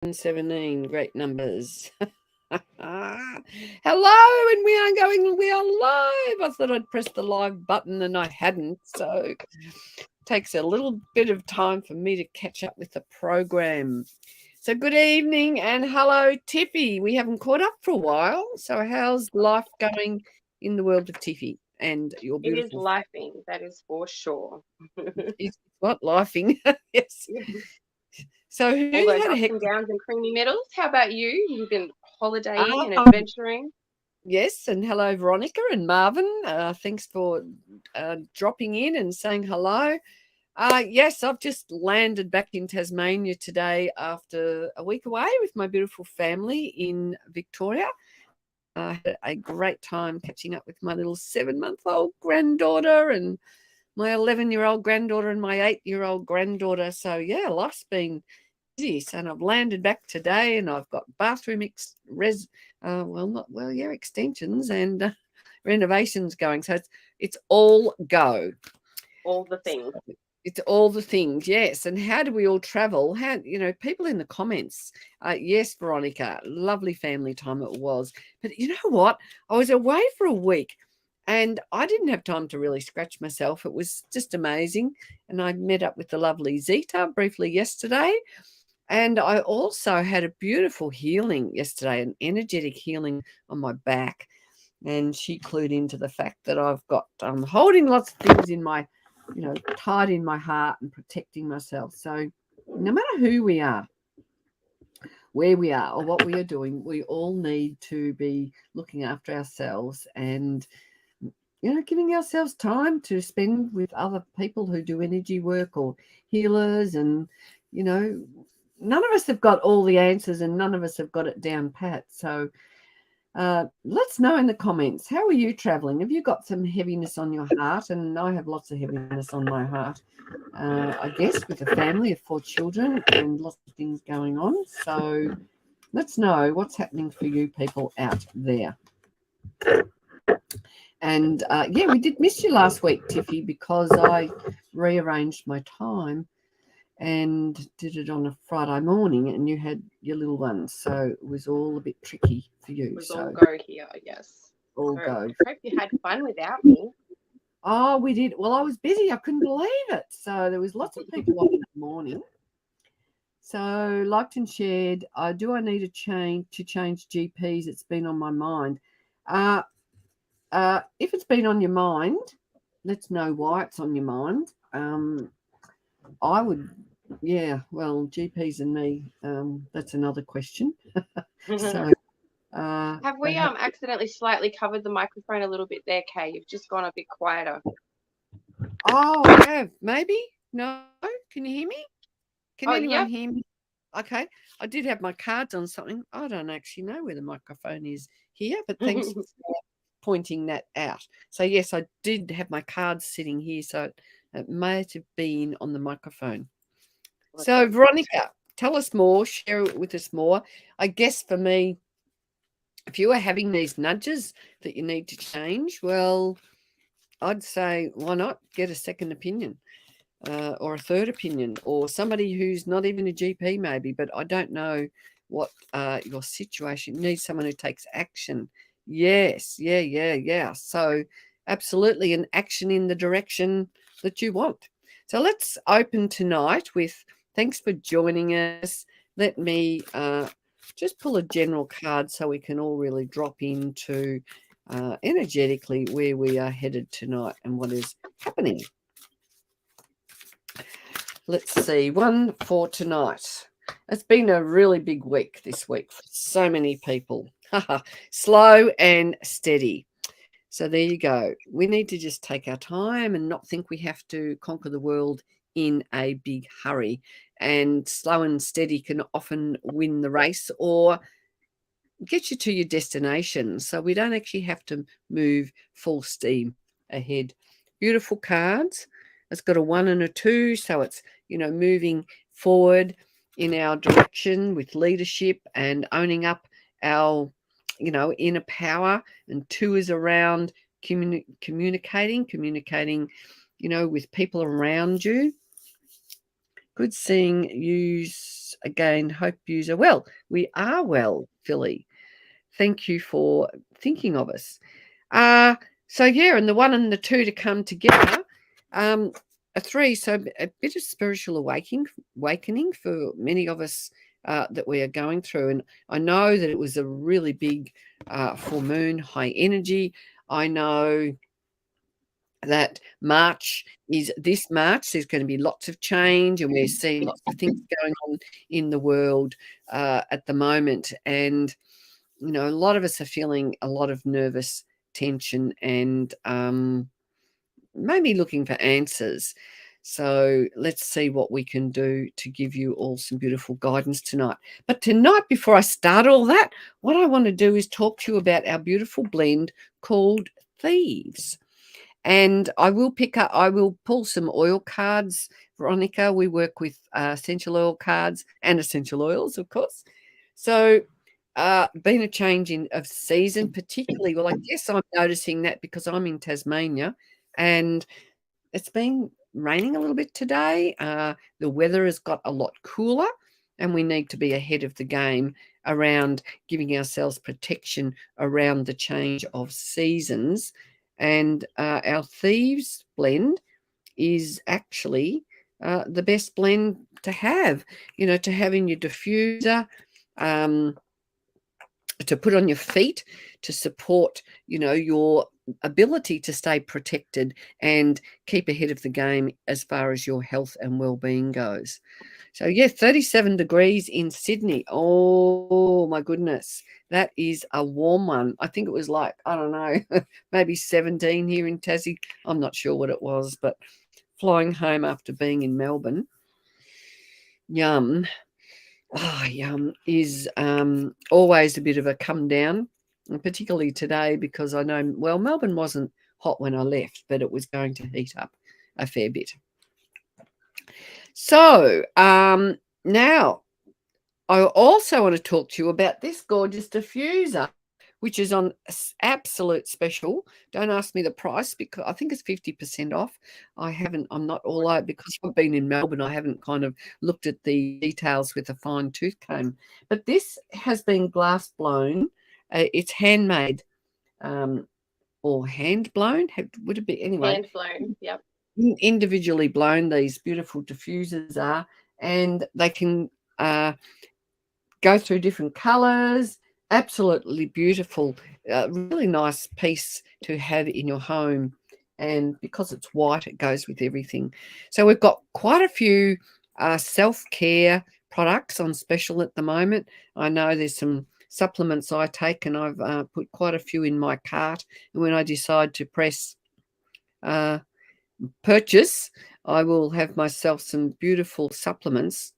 17, great numbers. Hello, and we are live. I thought I'd press the live button and I hadn't, so it takes a little bit of time for me to catch up with the program. So good evening and hello, Tiffie. We haven't caught up for a while. So how's life going in the world of Tiffie and your It is beautiful lifing, that is for sure. It's what lifing? Yes. So who All those had a ups heck? and downs and creamy metals. How about you? You've been holidaying and Ah, adventuring. yes, and hello, Veronica and Marvin. Thanks for dropping in and saying hello. Yes, I've just landed back in Tasmania today after a week away with my beautiful family in Victoria. I had a great time catching up with my little 7-month-old granddaughter and my 11-year-old granddaughter and my 8-year-old granddaughter. So, yeah, life's been busy. And I've landed back today and I've got bathroom extensions and renovations going. So it's all go. All the things. It's all the things, yes. And how do we all travel? People in the comments. Yes, Veronica, lovely family time it was. But you know what? I was away for a week and I didn't have time to really scratch myself. It was just amazing. And I met up with the lovely Zita briefly yesterday. And I also had a beautiful healing yesterday, an energetic healing on my back. And she clued into the fact that I've got holding lots of things in my tied in my heart and protecting myself. So no matter who we are, where we are, or what we are doing, we all need to be looking after ourselves and, giving ourselves time to spend with other people who do energy work or healers. And, none of us have got all the answers and none of us have got it down pat. So let's know in the comments, how are you traveling? Have you got some heaviness on your heart? And I have lots of heaviness on my heart, I guess, with a family of 4 children and lots of things going on. So let's know what's happening for you people out there. And we did miss you last week, Tiffie, because I rearranged my time and did it on a Friday morning, and you had your little ones, so it was all a bit tricky for you. It was so all go here, yes. all So go. I hope you had fun without me. Oh, we did. Well, I was busy. I couldn't believe it. So there was lots of people on in the morning. So liked and shared. I need to change GPs. It's been on my mind. If it's been on your mind, let's know why it's on your mind. I would, well, GPs and me, that's another question. So, have we accidentally slightly covered the microphone a little bit there, Kay? You've just gone a bit quieter. Oh, I have. Maybe? No? Can you hear me? Can anyone hear me? Okay. I did have my cards on something. I don't actually know where the microphone is here, but thanks for pointing that out. So, yes, I did have my cards sitting here, so it might have been on the microphone. So, Veronica, tell us more, share it with us more. I guess for me, if you are having these nudges that you need to change, well, I'd say why not get a second opinion or a third opinion, or somebody who's not even a GP maybe, but I don't know what your situation. You need someone who takes action. Yes, yeah. So absolutely an action in the direction that you want. So let's open tonight with thanks for joining us. Let me just pull a general card so we can all really drop into energetically where we are headed tonight and what is happening. Let's see, one for tonight. It's been a really big week this week for so many people. Slow and steady. So there you go. We need to just take our time and not think we have to conquer the world in a big hurry. And slow and steady can often win the race or get you to your destination. So we don't actually have to move full steam ahead. Beautiful cards. It's got a 1 and a 2, so it's, moving forward in our direction with leadership and owning up our, inner power. And 2 is around communicating, with people around you. Good seeing you again. Hope you are well. We are well, Philly. Thank you for thinking of us. So yeah, and the 1 and the 2 to come together. A 3, so a bit of spiritual awakening for many of us that we are going through. And I know that it was a really big full moon, high energy. I know that this March, there's going to be lots of change, and we're seeing lots of things going on in the world at the moment. And, you know, a lot of us are feeling a lot of nervous tension and maybe looking for answers. So let's see what we can do to give you all some beautiful guidance tonight. But tonight, before I start all that, what I want to do is talk to you about our beautiful blend called Thieves. And I will pull some oil cards, Veronica. We work with essential oil cards and essential oils, of course. So been a change of season, particularly. Well, I guess I'm noticing that because I'm in Tasmania and it's been raining a little bit today. The weather has got a lot cooler, and we need to be ahead of the game around giving ourselves protection around the change of seasons. And our Thieves blend is actually the best blend to have, to have in your diffuser, to put on your feet, to support, your ability to stay protected and keep ahead of the game as far as your health and well-being goes. So yeah, 37 degrees in Sydney. Oh my goodness, that is a warm one. I think it was like, I don't know, maybe 17 here in Tassie. I'm not sure what it was, but flying home after being in Melbourne, yum is always a bit of a come down, particularly today, because I know, well, Melbourne wasn't hot when I left, but it was going to heat up a fair bit. So now I also want to talk to you about this gorgeous diffuser, which is on absolute special. Don't ask me the price because I think it's 50% off. I'm not all out because I've been in Melbourne. I haven't kind of looked at the details with a fine tooth comb. But this has been glass blown. It's handmade or hand blown. Would it be anyway? Hand blown, yep. Individually blown, these beautiful diffusers are, and they can go through different colors. Absolutely beautiful, really nice piece to have in your home. And because it's white, it goes with everything. So we've got quite a few self-care products on special at the moment. I know there's some supplements I take, and I've put quite a few in my cart. And when I decide to press purchase, I will have myself some beautiful supplements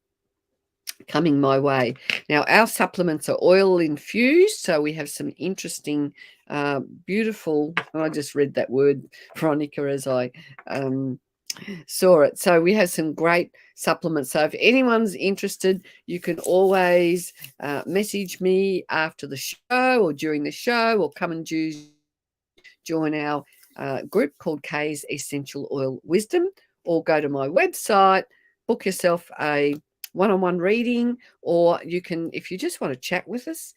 coming my way. Now, our supplements are oil infused, so we have some interesting, beautiful, I just read that word, Veronica, as I saw it. So we have some great supplements. So if anyone's interested, you can always message me after the show or during the show, or come and join our group called Kay's Essential Oil Wisdom, or go to my website, book yourself a one-on-one reading, or you can, if you just want to chat with us,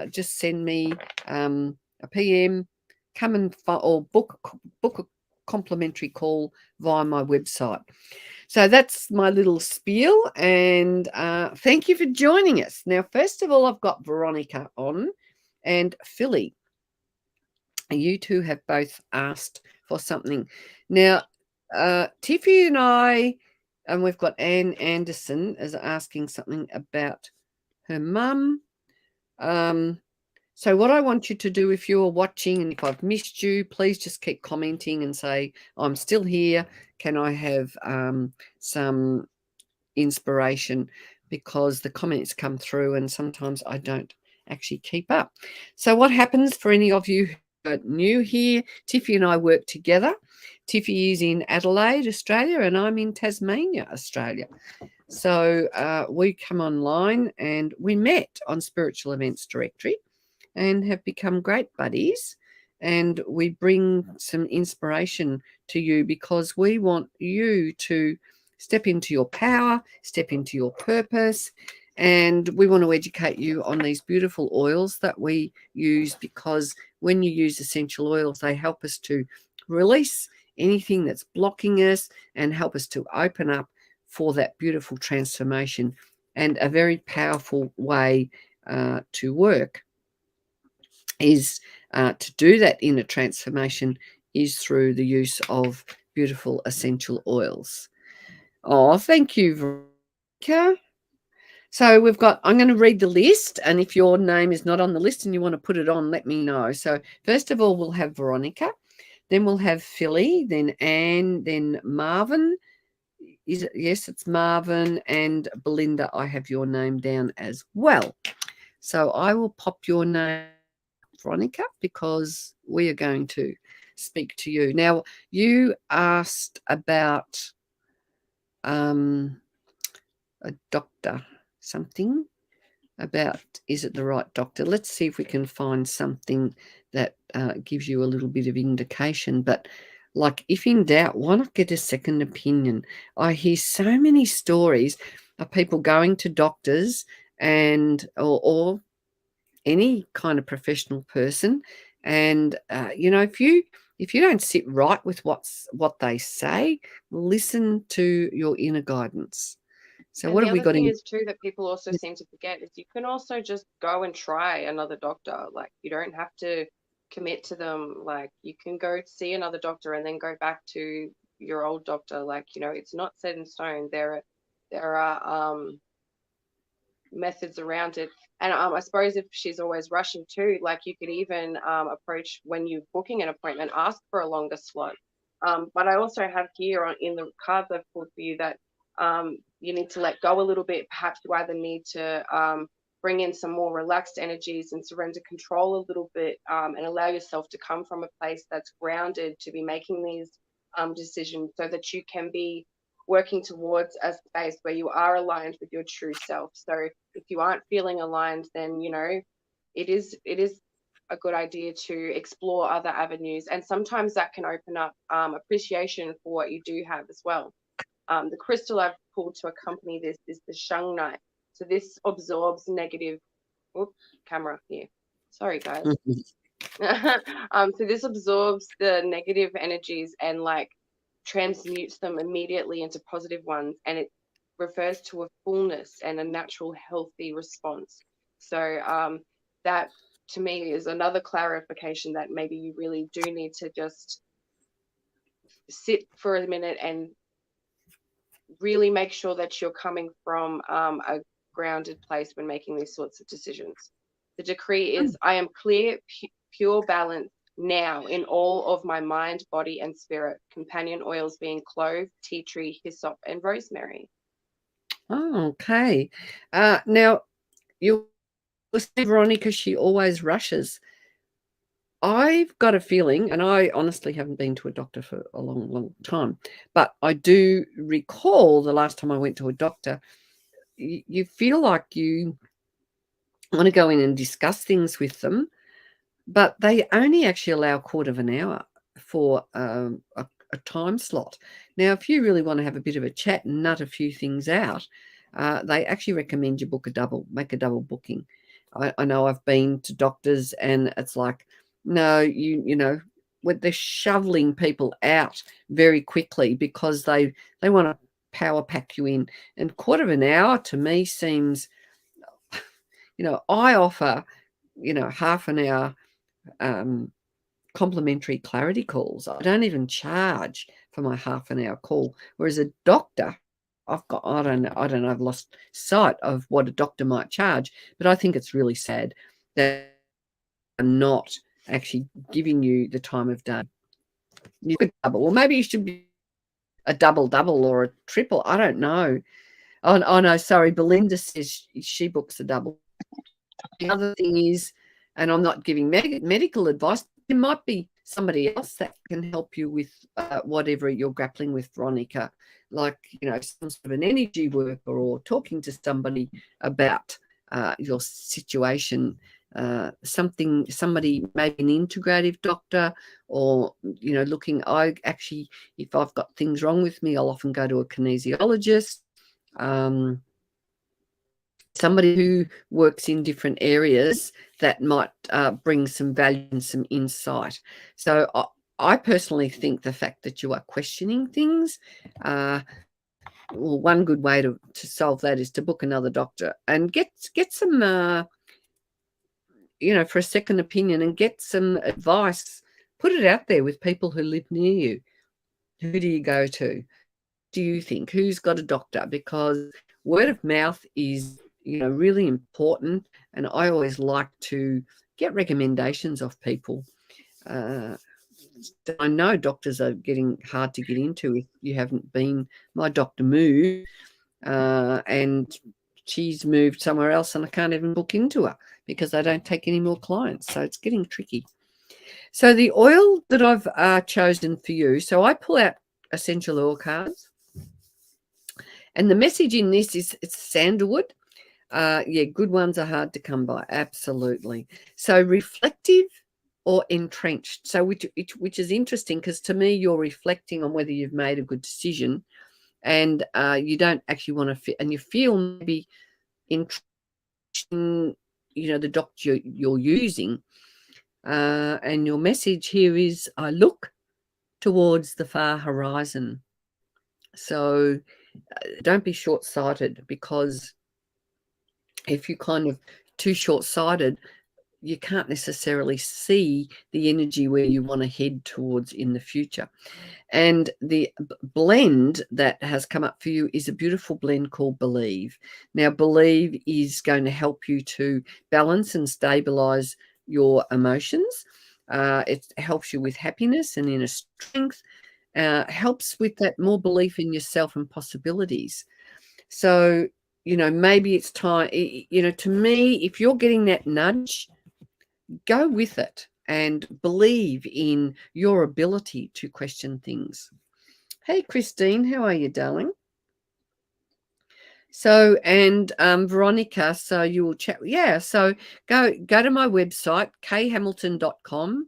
just send me a PM, come and or book a complimentary call via my website. So that's my little spiel, and thank you for joining us. Now, first of all, I've got Veronica on and Philly. You two have both asked for something. Now, Tiffie and I, and we've got Anne Anderson is asking something about her mum. So what I want you to do, if you're watching and if I've missed you, please just keep commenting and say, I'm still here. Can I have some inspiration? Because the comments come through and sometimes I don't actually keep up. So what happens for any of you who are new here, Tiffie and I work together. Tiffie is in Adelaide, Australia, and I'm in Tasmania, Australia. So we come online and we met on Spiritual Events Directory and have become great buddies. And we bring some inspiration to you because we want you to step into your power, step into your purpose. And we want to educate you on these beautiful oils that we use, because when you use essential oils, they help us to release anything that's blocking us and help us to open up for that beautiful transformation. And a very powerful way to work is to do that inner transformation is through the use of beautiful essential oils. Oh, thank you, Veronica. So we've got, I'm going to read the list, and if your name is not on the list and you want to put it on, let me know. So first of all, we'll have Veronica, then we'll have Philly, then Anne, then Marvin. Is it? Yes, it's Marvin, and Belinda, I have your name down as well. So I will pop your name, Veronica, because we are going to speak to you. Now, you asked about a doctor, something about, is it the right doctor? Let's see if we can find something that gives you a little bit of indication. But like, if in doubt, why not get a second opinion? I hear so many stories of people going to doctors and or any kind of professional person, and if you don't sit right with what they say, listen to your inner guidance. So And what the have we other got thing in? is too that people also seem to forget is you can also just go and try another doctor. Like, you don't have to commit to them. Like, you can go see another doctor and then go back to your old doctor. Like, it's not set in stone. There are methods around it. And I suppose if she's always rushing too, like, you could even approach, when you're booking an appointment, ask for a longer slot. But I also have here in the cards I've pulled for you that you need to let go a little bit. Perhaps you either need to bring in some more relaxed energies and surrender control a little bit, and allow yourself to come from a place that's grounded to be making these decisions, so that you can be working towards a space where you are aligned with your true self. So if you aren't feeling aligned, then it is a good idea to explore other avenues, and sometimes that can open up appreciation for what you do have as well. The crystal I've pulled to accompany this is the shungite. So this absorbs negative. Oops, camera here. Sorry, guys. So this absorbs the negative energies and like transmutes them immediately into positive ones, and it refers to a fullness and a natural healthy response. So that to me is another clarification that maybe you really do need to just sit for a minute and really make sure that you're coming from a grounded place when making these sorts of decisions. The decree is, I am clear, pure balance now in all of my mind, body, and spirit. Companion oils being clove, tea tree, hyssop, and rosemary. Oh, okay. Now, you say Veronica, she always rushes. I've got a feeling, and I honestly haven't been to a doctor for a long, long time, but I do recall the last time I went to a doctor, you feel like you want to go in and discuss things with them, but they only actually allow a quarter of an hour for a time slot. Now, if you really want to have a bit of a chat and nut a few things out, they actually recommend you make a double booking. I know I've been to doctors and it's like, no, when they're shoveling people out very quickly because they want to power pack you in. And quarter of an hour to me seems, I offer, half an hour complimentary clarity calls. I don't even charge for my half an hour call. Whereas a doctor, I don't know, I've lost sight of what a doctor might charge, but I think it's really sad that I'm not actually giving you the time of day. You could double, or maybe you should be a double or a triple. I don't know. Oh no, sorry. Belinda says she books a double. The other thing is, and I'm not giving medical advice, there might be somebody else that can help you with whatever you're grappling with, Veronica, like, some sort of an energy worker or talking to somebody about your situation. somebody, maybe an integrative doctor, or looking. If I've got things wrong with me, I'll often go to a kinesiologist, somebody who works in different areas that might bring some value and some insight. So I personally think the fact that you are questioning things, well, one good way to solve that is to book another doctor and get some for a second opinion, and get some advice. Put it out there with people who live near you. Who do you go to? Do you think? Who's got a doctor? Because word of mouth is, really important. And I always like to get recommendations of people. I know doctors are getting hard to get into if you haven't been. My doctor moved, and she's moved somewhere else, and I can't even book into her because I don't take any more clients. So it's getting tricky. So the oil that I've chosen for you, so I pull out essential oil cards, and the message in this is it's sandalwood. Good ones are hard to come by. Absolutely. So reflective or entrenched. So which is interesting, because to me, you're reflecting on whether you've made a good decision, and you don't actually want to and you feel maybe entrenched in, the doctor you're using. And your message here is, I look towards the far horizon. So don't be short-sighted, because if you're kind of too short-sighted, you can't necessarily see the energy where you want to head towards in the future. And the blend that has come up for you is a beautiful blend called Believe. Now, Believe is going to help you to balance and stabilize your emotions. It helps you with happiness and inner strength, helps with that more belief in yourself and possibilities. So, maybe it's time, to me, if you're getting that nudge, go with it and believe in your ability to question things. Hey, Christine, how are you, darling? So, and Veronica, so you will chat. Yeah, so go to my website, khamilton.com,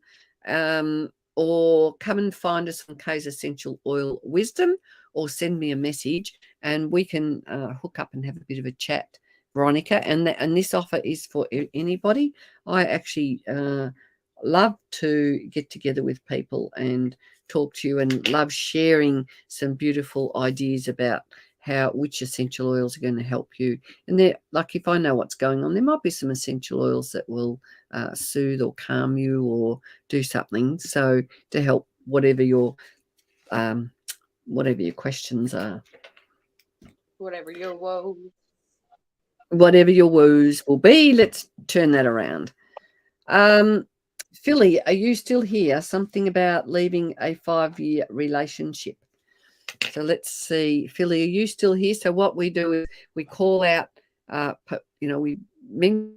or come and find us on K's Essential Oil Wisdom, or send me a message and we can hook up and have a bit of a chat, Veronica. And this offer is for anybody. I actually love to get together with people and talk to you, and love sharing some beautiful ideas about which essential oils are going to help you. And they're like, if I know what's going on, there might be some essential oils that will soothe or calm you or do something. So to help whatever your questions are, Whatever your woes. Whatever your woes will be, let's turn that around. Philly, are you still here? Something about leaving a 5-year relationship. So let's see. Philly, are you still here? So what we do is we call out, we mention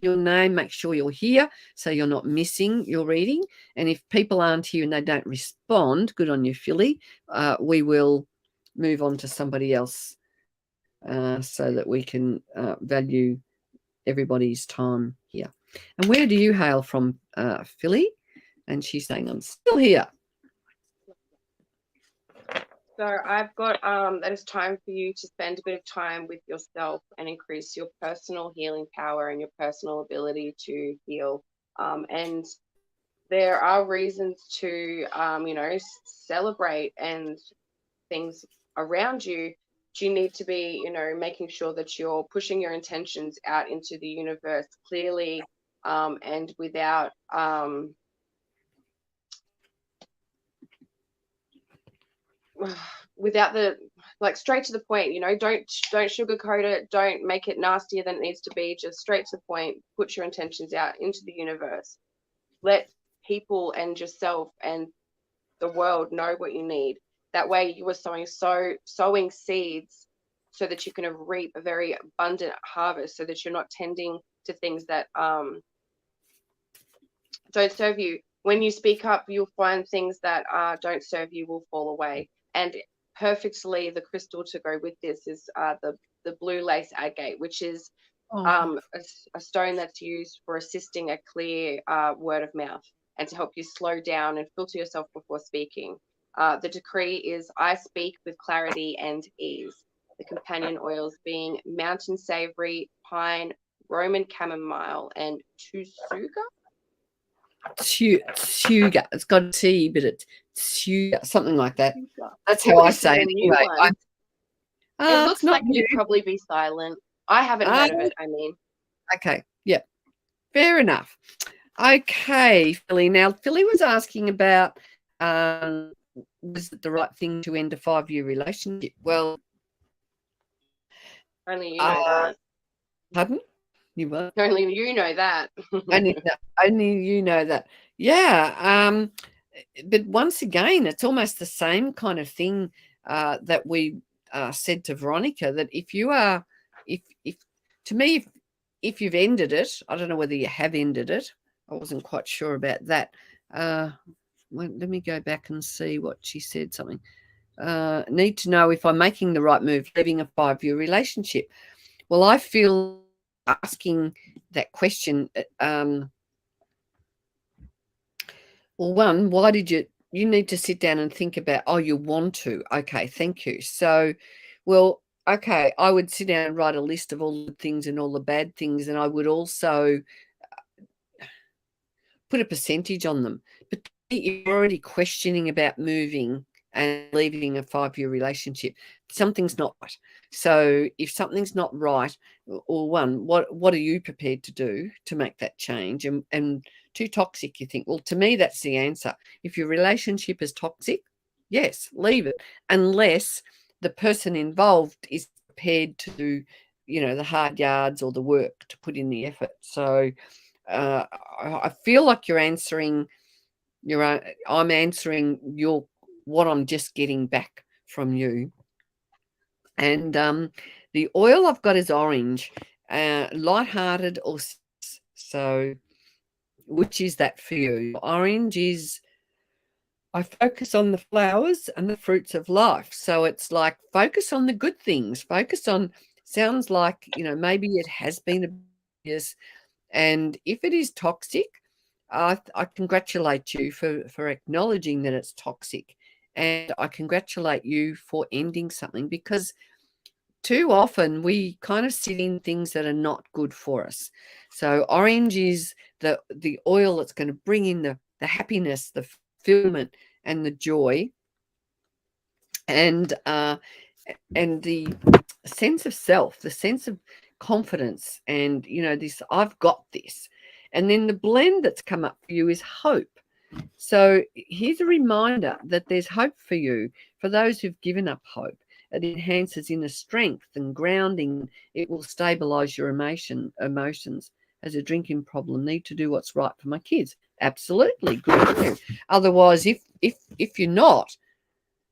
your name, make sure you're here so you're not missing your reading. And if people aren't here and they don't respond, good on you, Philly, we will move on to somebody else so that we can value everybody's time here. And where do you hail from, Philly? And she's saying, I'm still here. So I've got that it's time for you to spend a bit of time with yourself and increase your personal healing power and your personal ability to heal. And there are reasons to, celebrate and things around you. You need to be, making sure that you're pushing your intentions out into the universe clearly, and without the, like, straight to the point. Don't sugarcoat it, don't make it nastier than it needs to be. Just straight to the point. Put your intentions out into the universe. Let people and yourself and the world know what you need. That way you are sowing seeds so that you can reap a very abundant harvest, so that you're not tending to things that don't serve you. When you speak up, you'll find things that don't serve you will fall away. And perfectly, the crystal to go with this is the blue lace agate, which is a stone that's used for assisting a clear word of mouth and to help you slow down and filter yourself before speaking. The decree is, I speak with clarity and ease. The companion oils being mountain savory, pine, Roman chamomile, and tusuga. Tsuga. It's got a T, but it's Tsuga, something like that. That's how Oh, I this is say a it new anyway. one. It It's looks not like new. it'd probably be silent. I haven't heard of it, I mean. Okay, yeah, fair enough. Okay, Philly. Now, Philly was asking about was it the right thing to end a 5-year relationship? Well, Only you know that. pardon? You what? Only you know that. Only you know that. Yeah. But once again, it's almost the same kind of thing that we said to Veronica, that if you are, if to me, if you've ended it, I don't know whether you have ended it. I wasn't quite sure about that. Well, let me go back and see what she said. Something. Need to know if I'm making the right move, leaving a 5-year relationship. Well, I feel asking that question. Well, one, why did you need to sit down and think about, oh, you want to. Okay, thank you. So, well, okay, I would sit down and write a list of all the things and all the bad things, and I would also put a percentage on them. But you're already questioning about moving and leaving a 5-year relationship. Something's not right. So if something's not right, or one, what are you prepared to do to make that change? And too toxic, you think, well, to me, that's the answer. If your relationship is toxic, yes, leave it, unless the person involved is prepared to do, the hard yards or the work to put in the effort. So I feel like you're answering your own, I'm answering your, what I'm just getting back from you. And the oil I've got is orange, lighthearted or so. Which is that for you? Orange is, I focus on the flowers and the fruits of life. So it's like, focus on the good things. Focus on, sounds like, maybe it has been abuse. And if it is toxic, I congratulate you for acknowledging that it's toxic. And I congratulate you for ending something, because too often we kind of sit in things that are not good for us. So orange is the oil that's going to bring in the happiness, the fulfillment, and the joy, and the sense of self, the sense of confidence, and this, I've got this. And then the blend that's come up for you is hope. So here's a reminder that there's hope for you, for those who've given up hope. It enhances inner strength and grounding. It will stabilize your emotions. As a drinking problem, need to do what's right for my kids. Absolutely, good. Otherwise, if you're not,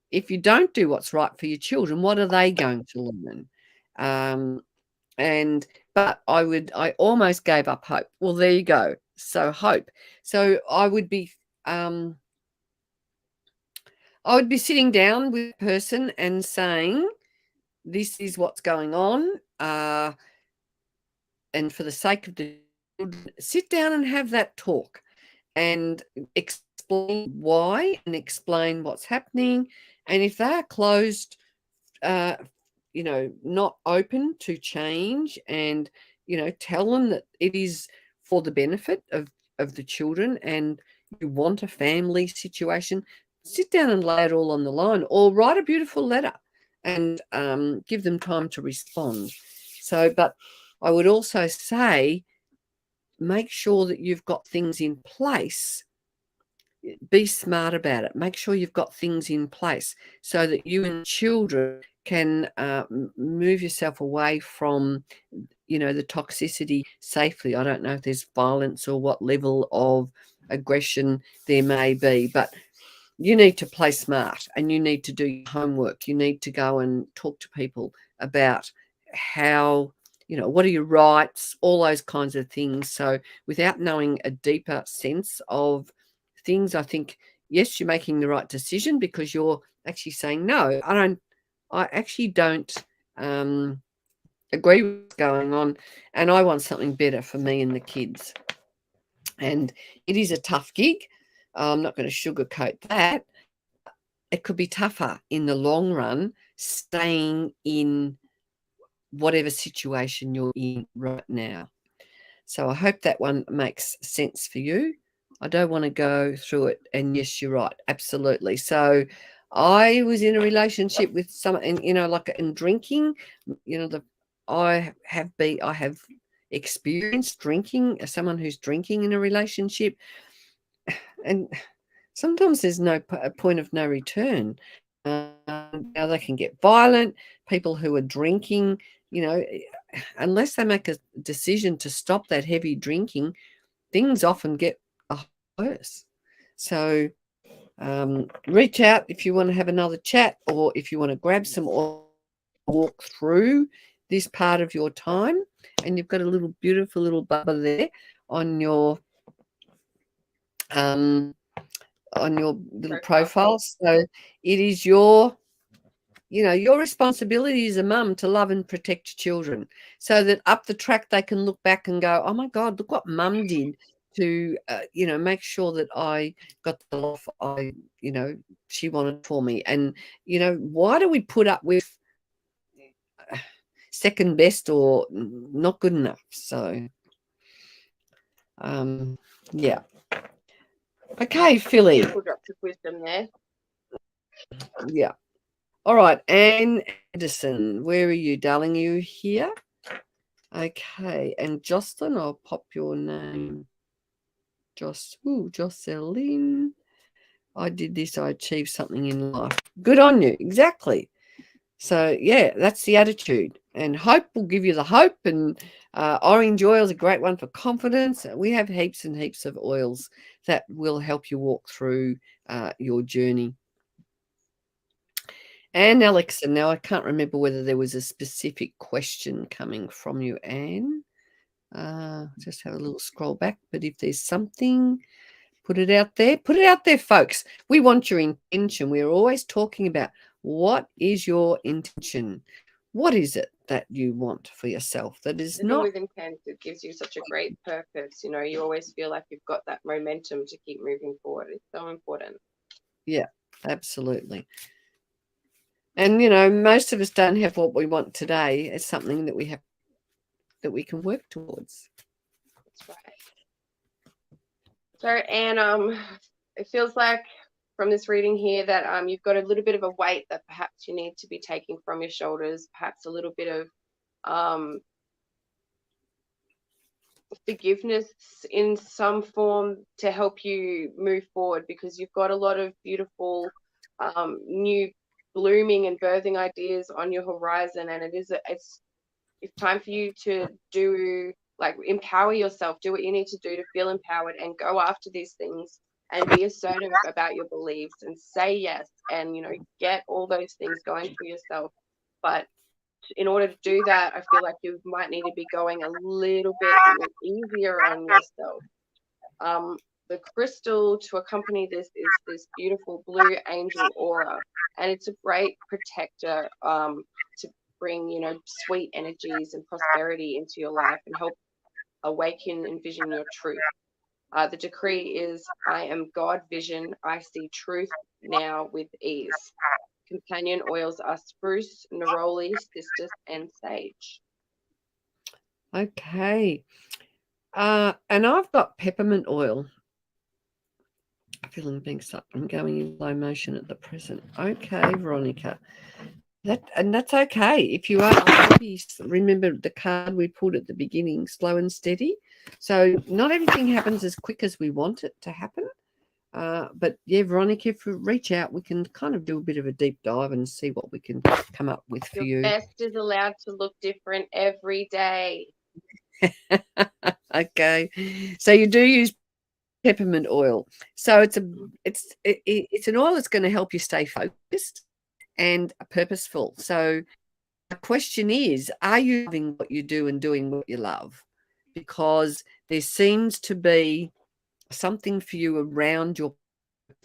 if you don't do what's right for your children, what are they going to learn? But I almost gave up hope. Well, there you go. So hope. So I would be sitting down with a person and saying, this is what's going on. And for the sake of the children, sit down and have that talk and explain why and explain what's happening. And if they're closed, not open to change, and, tell them that it is for the benefit of the children and you want a family situation, sit down and lay it all on the line, or write a beautiful letter and give them time to respond. So, but I would also say, make sure that you've got things in place. Be smart about it. Make sure you've got things in place so that you and children can move yourself away from, the toxicity safely. I don't know if there's violence or what level of aggression there may be, but you need to play smart and you need to do your homework. You need to go and talk to people about how, what are your rights, all those kinds of things. So without knowing a deeper sense of things, I think, yes, you're making the right decision, because you're actually saying, no, I actually don't agree with what's going on, and I want something better for me and the kids. And it is a tough gig. I'm not going to sugarcoat that. It could be tougher in the long run, staying in whatever situation you're in right now. So I hope that one makes sense for you. I don't want to go through it. And yes, you're right. Absolutely. So I was in a relationship with someone, like in drinking, I have experienced drinking, someone who's drinking in a relationship. And sometimes there's no point of no return. Now they can get violent. People who are drinking, unless they make a decision to stop that heavy drinking, things often get worse. So reach out if you want to have another chat, or if you want to grab some oil, walk through this part of your time. And you've got a little beautiful little bubba there on your little profile. So it is your responsibility as a mum to love and protect children, so that up the track they can look back and go, oh my God, look what mum did to make sure that I got the life she wanted for me. And why do we put up with second best or not good enough? So yeah. Okay, Philly. Beautiful drops of wisdom there. Yeah. All right, Anne Anderson, where are you, darling? Are you here? Okay, and Jocelyn, I'll pop your name. Jocelyn. I did this, I achieved something in life. Good on you, exactly. So, yeah, that's the attitude. And hope will give you the hope. And orange oil is a great one for confidence. We have heaps and heaps of oils that will help you walk through your journey. Anne Alexa, now I can't remember whether there was a specific question coming from you, Anne. Just have a little scroll back. But if there's something, put it out there. Put it out there, folks. We want your intention. We're always talking about, what is your intention? What is it that you want for yourself that is Living not with intent? It gives you such a great purpose. You always feel like you've got that momentum to keep moving forward. It's so important. Yeah, absolutely. And most of us don't have what we want today. It's something that we can work towards. That's right. So, and it feels like from this reading here that you've got a little bit of a weight that perhaps you need to be taking from your shoulders, perhaps a little bit of forgiveness in some form to help you move forward, because you've got a lot of beautiful new blooming and birthing ideas on your horizon, and it's time for you to empower yourself, do what you need to do to feel empowered and go after these things and be assertive about your beliefs and say yes, and get all those things going for yourself. But in order to do that, I feel like you might need to be going a little bit easier on yourself. The crystal to accompany this is this beautiful blue angel aura, and it's a great protector to bring sweet energies and prosperity into your life and help awaken and vision your truth. The decree is, I am God vision, I see truth now with ease. Companion oils are spruce, neroli, cistus, and sage. Okay. And I've got peppermint oil. Feeling being stuck. I'm going in slow motion at the present. Okay, Veronica. That's okay. If you are happy, remember the card we pulled at the beginning, slow and steady. So not everything happens as quick as we want it to happen. But yeah, Veronica, if you reach out, we can kind of do a bit of a deep dive and see what we can come up with for you. Your best is allowed to look different every day. Okay. So you do use peppermint oil. So it's an oil that's going to help you stay focused and purposeful. So the question is, are you loving what you do and doing what you love? Because there seems to be something for you around your,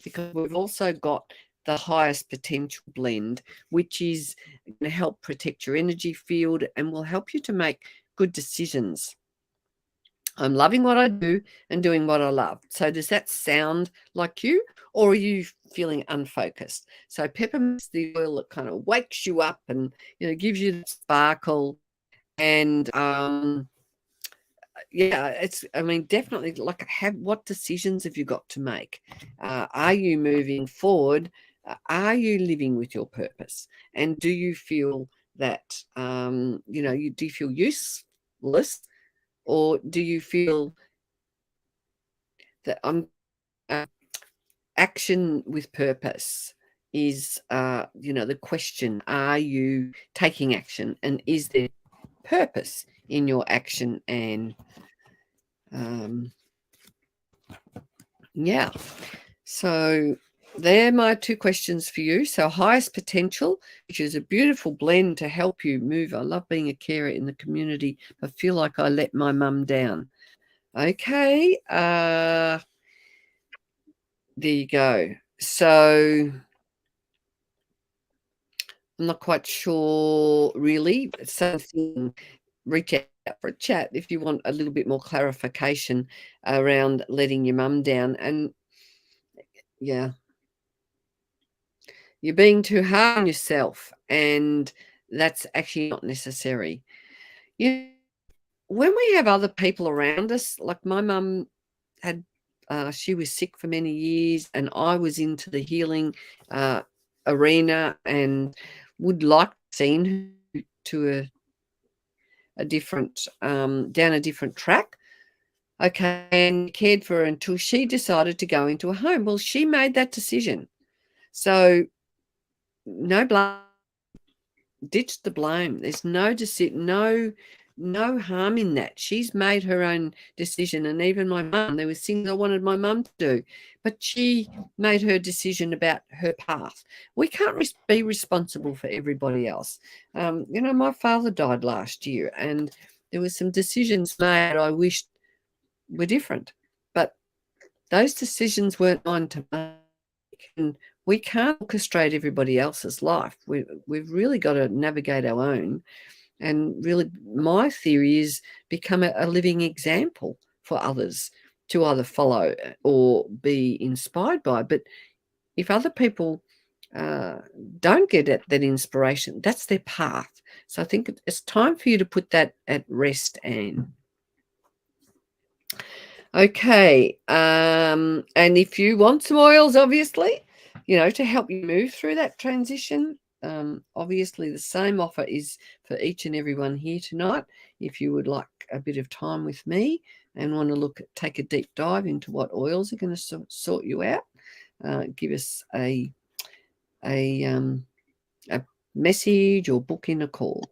because we've also got the highest potential blend, which is going to help protect your energy field and will help you to make good decisions. I'm loving what I do and doing what I love. So does that sound like you, or are you feeling unfocused? So peppermint's the oil that kind of wakes you up and, you know, gives you the sparkle. And yeah, it's, I mean, definitely, like, what decisions have you got to make? Are you moving forward? Are you living with your purpose? And do you feel that, you know, do you feel useless, or do you feel that action with purpose is, you know, the question, are you taking action, and is there purpose in your action? And yeah, so they're my two questions for you. So highest potential, which is a beautiful blend to help you move. I love being a carer in the community. I feel like I let my mum down. Okay, there you go. So I'm not quite sure, really. Something, reach out for a chat if you want a little bit more clarification around letting your mum down. And yeah, you're being too hard on yourself, and that's actually not necessary. You know, when we have other people around us, like my mum had, she was sick for many years, and I was into the healing arena and would like seen her to a different, down a different track. Okay, and cared for her until she decided to go into a home. Well, she made that decision. So no blame. Ditch the blame. There's no harm in that. She's made her own decision. And even my mum, there was things I wanted my mum to do, but she made her decision about her path. We can't be responsible for everybody else. You know, my father died last year, and there were some decisions made I wished were different, but those decisions weren't mine to make. And we can't orchestrate everybody else's life. We've really got to navigate our own. And really, my theory is become a living example for others to either follow or be inspired by. But if other people don't get that inspiration, that's their path. So I think it's time for you to put that at rest, Anne. Okay, and if you want some oils, obviously, you know, to help you move through that transition, obviously the same offer is for each and everyone here tonight. If you would like a bit of time with me and want to take a deep dive into what oils are going to sort you out, give us a message or book in a call.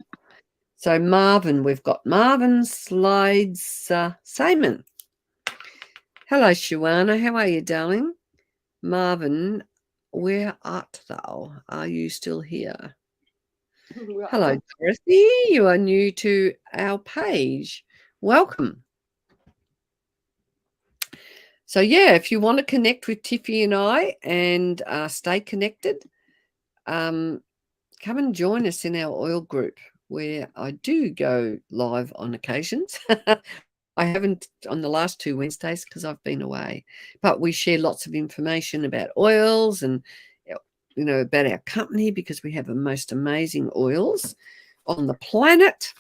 So Marvin, we've got Marvin Slides Simon. Hello, Shawana. How are you, darling? Marvin, where art thou? Are you still here? Hello, Dorothy. You are new to our page. Welcome. So, yeah, if you want to connect with Tiffie and I and stay connected, come and join us in our oil group, where I do go live on occasions. I haven't on the last 2 Wednesdays because I've been away, but we share lots of information about oils and, you know, about our company, because we have the most amazing oils on the planet.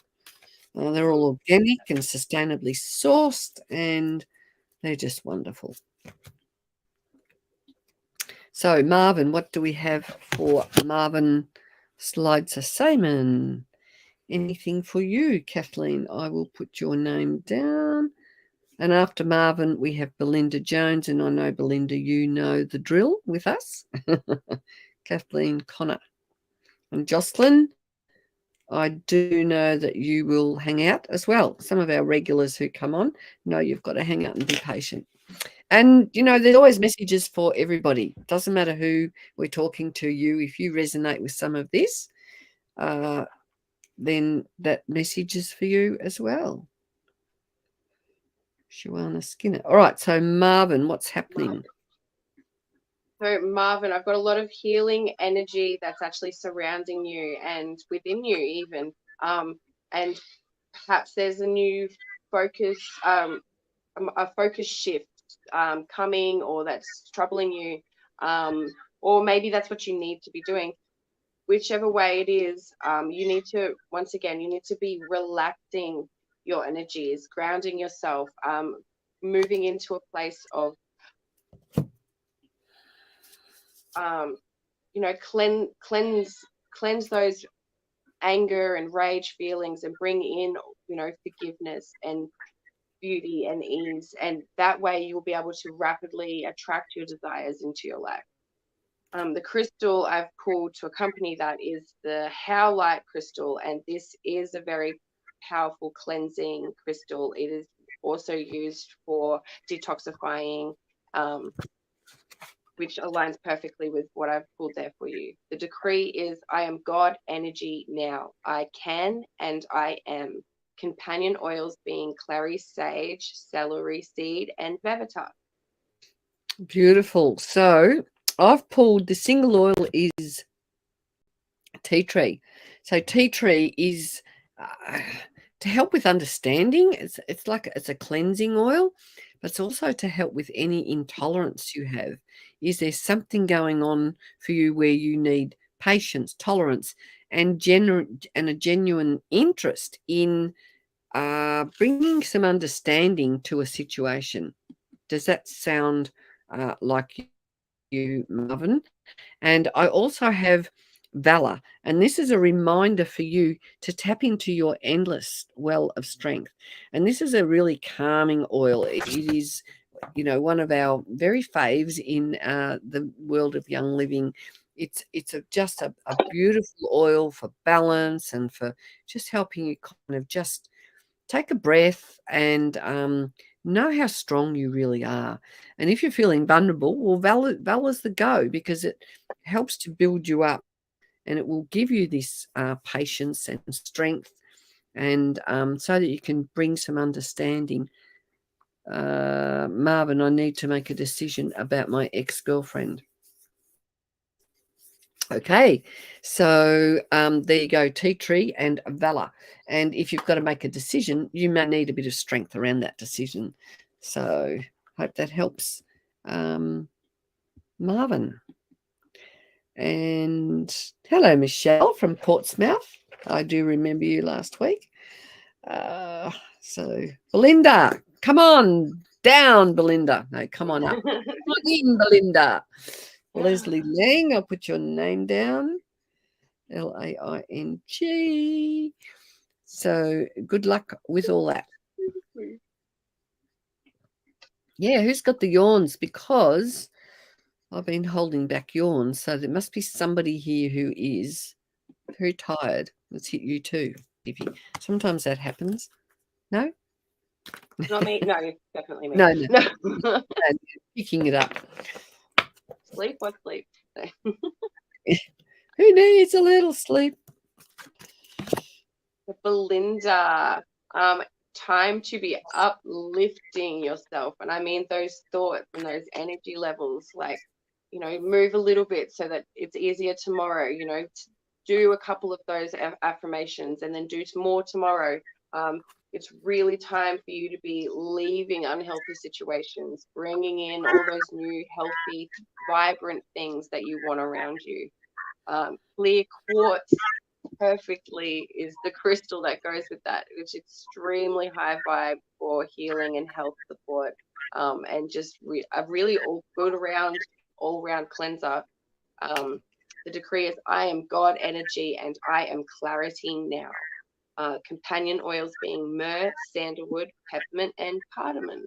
They're all organic and sustainably sourced, and they're just wonderful. So Marvin, what do we have for Marvin Slides of Simon? Anything for you, Kathleen? I will put your name down. And after Marvin, we have Belinda Jones. And I know, Belinda, you know the drill with us. Kathleen Connor. And Jocelyn, I do know that you will hang out as well. Some of our regulars who come on know you've got to hang out and be patient. And, you know, there's always messages for everybody. Doesn't matter who we're talking to you. If you resonate with some of this, then that message is for you as well. Shawana Skinner. All right, so Marvin, what's happening? So Marvin, I've got a lot of healing energy that's actually surrounding you and within you even. And perhaps there's a new focus, a focus shift coming, or that's troubling you. Or maybe that's what you need to be doing. Whichever way it is, you need to, once again, you need to be relaxing your energies, grounding yourself, moving into a place of, cleanse those anger and rage feelings and bring in, forgiveness and beauty and ease. And that way you'll be able to rapidly attract your desires into your life. The crystal I've pulled to accompany that is the Howlite crystal, and this is a very powerful cleansing crystal. It is also used for detoxifying, which aligns perfectly with what I've pulled there for you. The decree is, I am God energy now. I can and I am. Companion oils being clary sage, celery seed, and vetiver. Beautiful. So I've pulled, the single oil is tea tree. So tea tree is to help with understanding. It's like it's a cleansing oil, but it's also to help with any intolerance you have. Is there something going on for you where you need patience, tolerance, and a genuine interest in bringing some understanding to a situation? Does that sound like you, Marvin? And I also have valor, and this is a reminder for you to tap into your endless well of strength. And this is a really calming oil. It is, one of our very faves in the world of young living. It's just a beautiful oil for balance and for just helping you kind of just take a breath and know how strong you really are. And if you're feeling vulnerable, well, valor's the go, because it helps to build you up, and it will give you this patience and strength, and so that you can bring some understanding. Marvin, I need to make a decision about my ex-girlfriend. Okay, so there you go, tea tree and valor. And if you've got to make a decision, you may need a bit of strength around that decision. So hope that helps, Marvin. And hello, Michelle from Portsmouth. I do remember you last week. So Belinda, come on down, Belinda. No, come on up. Come on in, Belinda. Leslie Lang, I'll put your name down. Laing. So good luck with all that. Yeah, who's got the yawns? Because I've been holding back yawns, so there must be somebody here who is very tired. Let's hit you too, Tiffie. Sometimes that happens. No? Not me. No, definitely me. No. No, picking it up. Sleep? What sleep? Who needs a little sleep? Belinda, time to be uplifting yourself. And I mean those thoughts and those energy levels, like, move a little bit so that it's easier tomorrow, do a couple of those affirmations and then do more tomorrow. It's really time for you to be leaving unhealthy situations, bringing in all those new, healthy, vibrant things that you want around you. Clear quartz perfectly is the crystal that goes with that, which is extremely high vibe for healing and health support, and just a really all-round cleanser. The decree is, I am God energy and I am clarity now. Companion oils being myrrh, sandalwood, peppermint, and cardamom.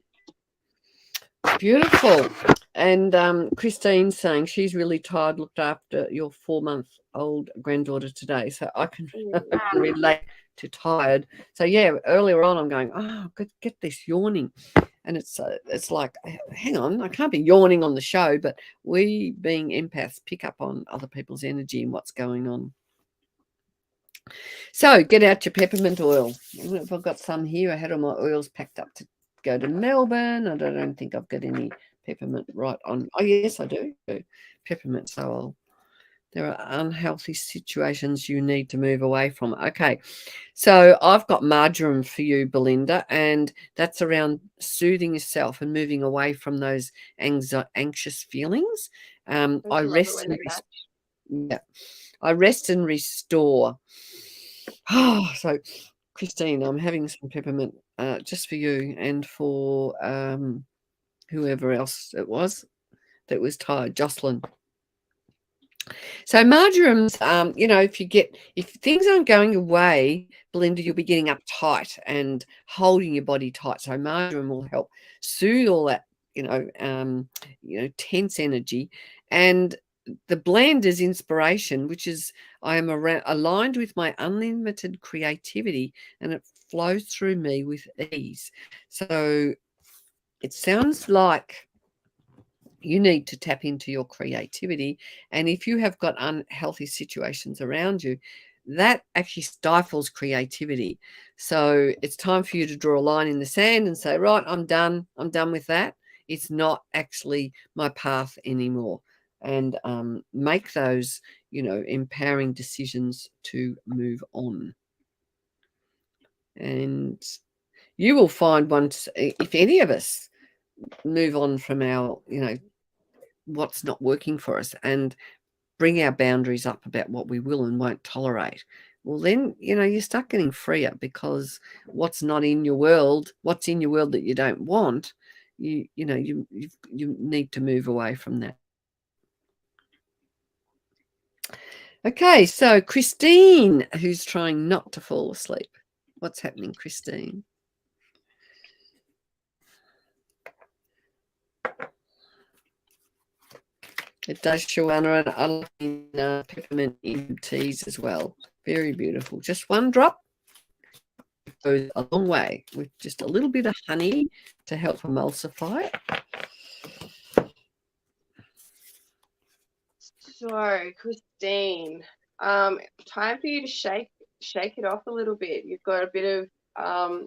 Beautiful. And Christine's saying she's really tired, looked after your 4-month-old granddaughter today. So I can relate to tired. So yeah, earlier on I'm going, oh, get this yawning. And it's like, hang on, I can't be yawning on the show, but we being empaths pick up on other people's energy and what's going on. So get out your peppermint oil. I've got some here. I had all my oils packed up to go to Melbourne. I don't think I've got any peppermint right on. Oh, yes, I do. Peppermint so oil. There are unhealthy situations you need to move away from. Okay, so I've got marjoram for you, Belinda, and that's around soothing yourself and moving away from those anxious feelings. Don't I you love it rest when and they match? yeah, I rest and restore. Oh, so Christine, I'm having some peppermint just for you and for whoever else it was that was tired, Jocelyn. So marjorams, if things aren't going your way, Belinda, you'll be getting uptight and holding your body tight. So marjoram will help soothe all that, tense energy. And the blend is inspiration, which is I am aligned with my unlimited creativity, and it flows through me with ease. So it sounds like you need to tap into your creativity. And if you have got unhealthy situations around you, that actually stifles creativity. So it's time for you to draw a line in the sand and say, right, I'm done. I'm done with that. It's not actually my path anymore. And make those, empowering decisions to move on. And you will find once, if any of us move on from our, what's not working for us and bring our boundaries up about what we will and won't tolerate, well then you start getting freer, because what's not in your world, what's in your world that you don't want, you need to move away from that. Okay, so Christine, who's trying not to fall asleep, what's happening, Christine? It does, Shawana, and I love peppermint in teas as well. Very beautiful. Just one drop goes a long way, with just a little bit of honey to help emulsify it. So, Christine, time for you to shake it off a little bit. You've got a bit of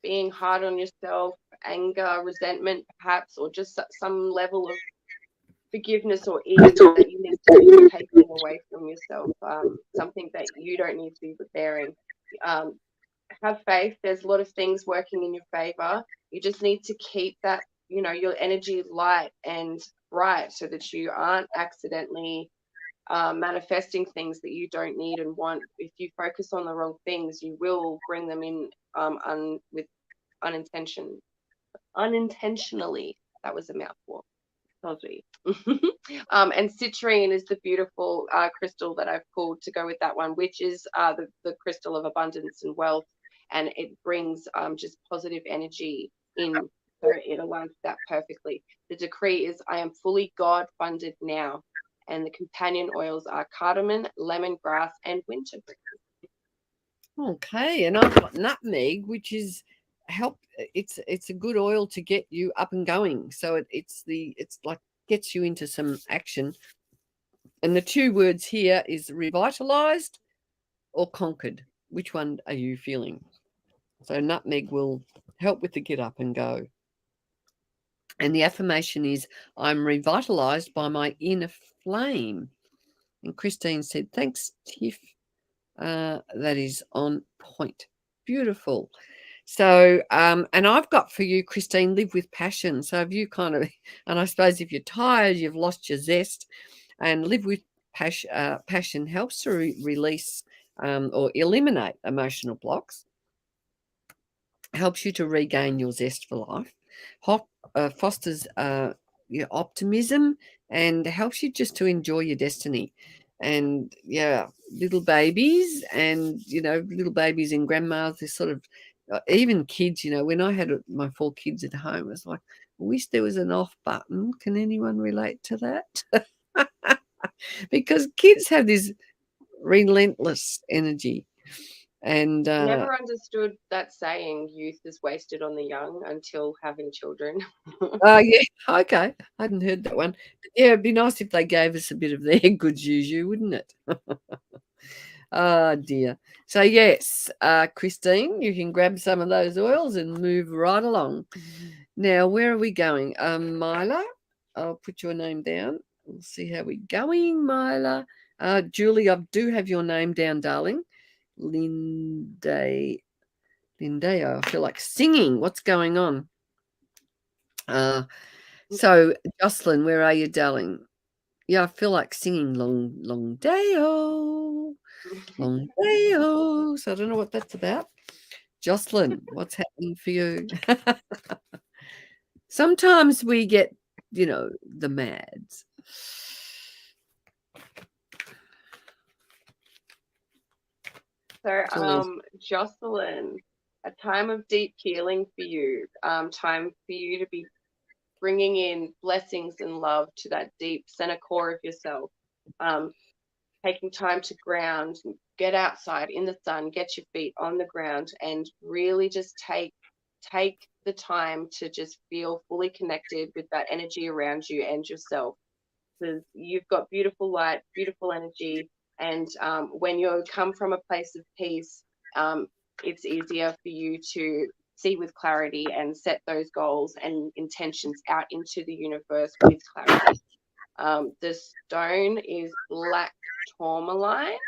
being hard on yourself, anger, resentment, perhaps, or just some level of forgiveness or ease that you need to be taking away from yourself, something that you don't need to be bearing. Have faith. There's a lot of things working in your favor. You just need to keep that, your energy light and bright, so that you aren't accidentally manifesting things that you don't need and want. If you focus on the wrong things, you will bring them in with unintentionally. That was a mouthful. Sorry. And citrine is the beautiful crystal that I've pulled to go with that one, which is the crystal of abundance and wealth, and it brings just positive energy in, so it aligns that perfectly. The decree is, I am fully God funded now, and the companion oils are cardamom, lemongrass, and wintergreen. Okay, and I've got nutmeg, which is it's a good oil to get you up and going. So it's like gets you into some action. And the two words here is revitalized or conquered. Which one are you feeling? So nutmeg will help with the get up and go. And the affirmation is, I'm revitalized by my inner flame. And Christine said, thanks, Tiff. That is on point. Beautiful. So, and I've got for you, Christine, live with passion. So if you and I suppose if you're tired, you've lost your zest, and live with passion helps to release or eliminate emotional blocks, helps you to regain your zest for life, fosters your optimism, and helps you just to enjoy your destiny. And little babies and little babies and grandmas, they're sort of even kids, when I had my 4 kids at home, it was like, I wish there was an off button. Can anyone relate to that? Because kids have this relentless energy. And never understood that saying, youth is wasted on the young, until having children. Oh, yeah. Okay. I hadn't heard that one. But yeah, it'd be nice if they gave us a bit of their good juju, wouldn't it? Oh, dear. So, yes, Christine, you can grab some of those oils and move right along. Now, where are we going? Mila, I'll put your name down. We'll see how we're going, Mila. Julie, I do have your name down, darling. Lindeo, I feel like singing. What's going on? So, Jocelyn, where are you, darling? Yeah, I feel like singing long day-o, long day-o. So I don't know what that's about. Jocelyn, what's happening for you? Sometimes we get, the mads. So, Jocelyn, a time of deep healing for you, time for you to be bringing in blessings and love to that deep center core of yourself. Taking time to ground, get outside in the sun, get your feet on the ground, and really just take the time to just feel fully connected with that energy around you and yourself. Because you've got beautiful light, beautiful energy, and when you come from a place of peace, it's easier for you to see with clarity and set those goals and intentions out into the universe with clarity. The stone is black tourmaline.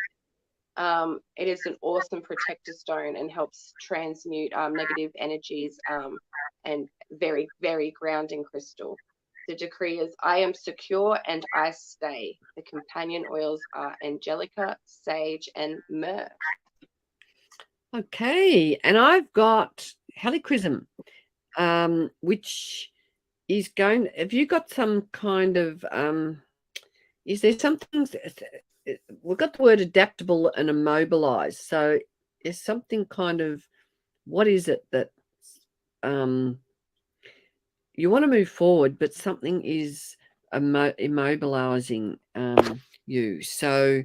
It is an awesome protector stone and helps transmute negative energies, and very, very grounding crystal. The decree is, I am secure and I stay. The companion oils are angelica, sage, and myrrh. Okay, and I've got helichrysum, which is going. Have you got some kind of? Is there something? We've got the word adaptable and immobilized. So, is something kind of? What is it that? You want to move forward, but something is immobilizing you. So,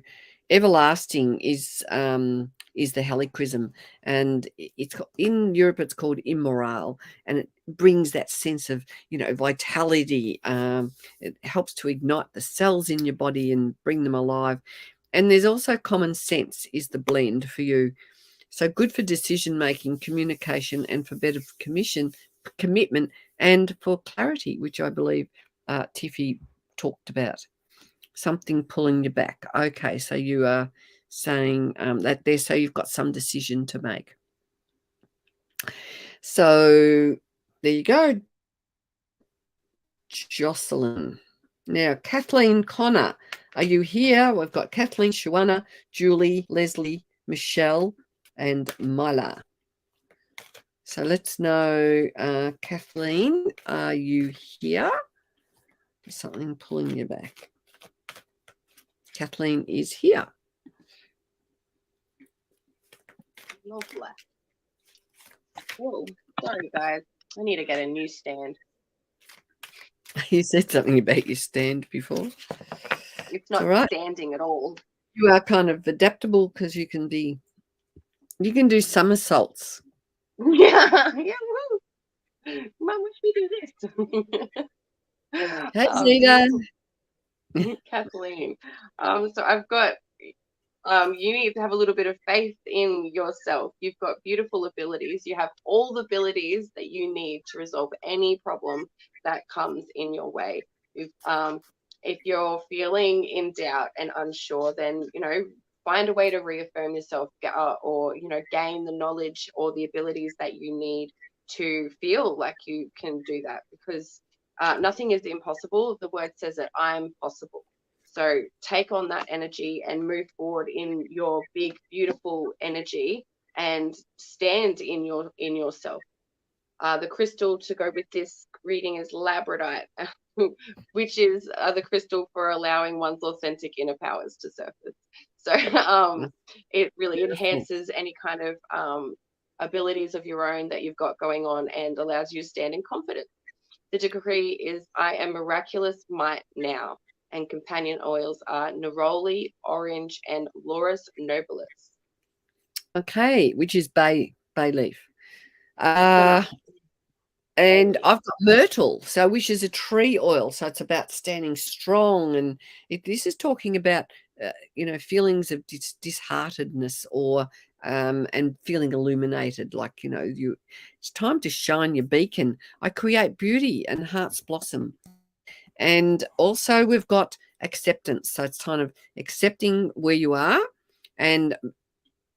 everlasting is the helichrysum, and it's in Europe. It's called immorale, and it brings that sense of vitality. It helps to ignite the cells in your body and bring them alive. And there's also common sense is the blend for you. So good for decision making, communication, and for better commitment, and for clarity, which I believe Tiffie talked about. Something pulling you back. Okay, so you are saying that there, so you've got some decision to make. So there you go, Jocelyn. Now, Kathleen Connor, are you here? We've got Kathleen, Shawana, Julie, Leslie, Michelle, and Mila. So let's know, Kathleen, are you here? There's something pulling you back. Kathleen is here. Lovely. Oh, sorry, guys. I need to get a new stand. You said something about your stand before. It's not standing at all. You are kind of adaptable because you can do somersaults. Yeah. Woo. Mum, wish we do this. Hey, Zita. Kathleen. So I've got, you need to have a little bit of faith in yourself. You've got beautiful abilities. You have all the abilities that you need to resolve any problem that comes in your way. If you're feeling in doubt and unsure, then, find a way to reaffirm yourself, or, gain the knowledge or the abilities that you need to feel like you can do that, because nothing is impossible. The word says that I'm possible. So take on that energy and move forward in your big, beautiful energy and stand in yourself. The crystal to go with this reading is labradorite, which is the crystal for allowing one's authentic inner powers to surface. So it really enhances any kind of abilities of your own that you've got going on and allows you to stand in confidence. The decree is, I am miraculous might now. And companion oils are neroli, orange, and laurus nobilis. Okay, which is bay leaf. And I've got myrtle, so which is a tree oil. So it's about standing strong, and this is talking about feelings of disheartedness or and feeling illuminated, like, it's time to shine your beacon. I create beauty and hearts blossom. And also we've got acceptance. So it's kind of accepting where you are and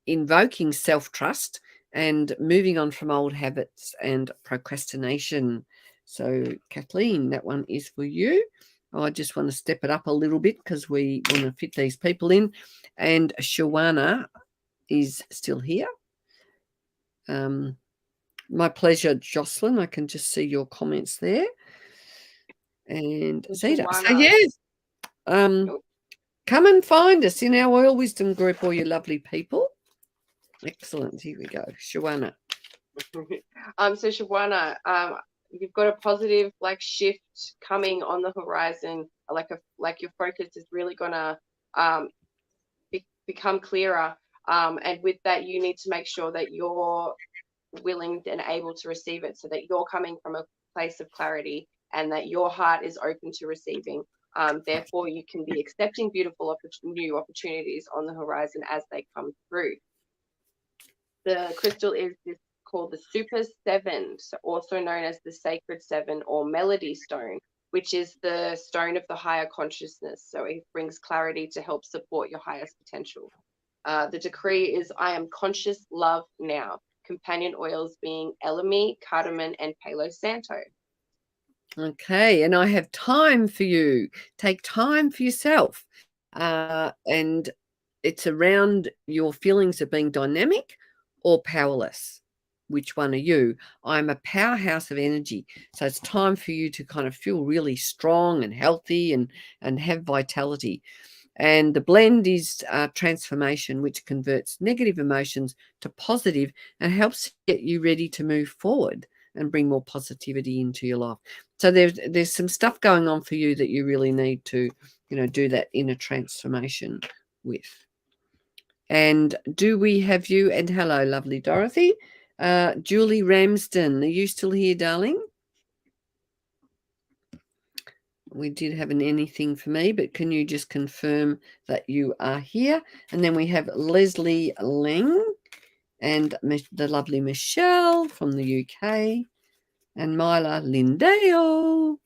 invoking self-trust and moving on from old habits and procrastination. So Kathleen, that one is for you. I just want to step it up a little bit because we want to fit these people in. And Shawana is still here. My pleasure, Jocelyn. I can just see your comments there. And Zeta. So yes, come and find us in our Oil Wisdom group, all you lovely people. Excellent. Here we go. Shawana. So Shawana, you've got a positive shift coming on the horizon. Like your focus is really gonna become clearer. And with that, you need to make sure that you're willing and able to receive it, so that you're coming from a place of clarity and that your heart is open to receiving. Therefore, you can be accepting beautiful new opportunities on the horizon as they come through. The crystal is called the Super Seven, also known as the Sacred Seven or Melody Stone, which is the stone of the higher consciousness. So it brings clarity to help support your highest potential. The decree is, I am conscious love now. Companion oils being Elemi, Cardamom, and Palo Santo. Okay, and I have time for you. Take time for yourself. And it's around your feelings of being dynamic or powerless. Which one are you? I'm a powerhouse of energy. So it's time for you to kind of feel really strong and healthy and have vitality. And the blend is transformation, which converts negative emotions to positive and helps get you ready to move forward and bring more positivity into your life. So there's some stuff going on for you that you really need to, do that inner transformation with. And do we have you? And hello, lovely Dorothy. Julie Ramsden, are you still here, darling? We did have an anything for me, but can you just confirm that you are here? And then we have Leslie Lang and the lovely Michelle from the UK and Myla Lindale.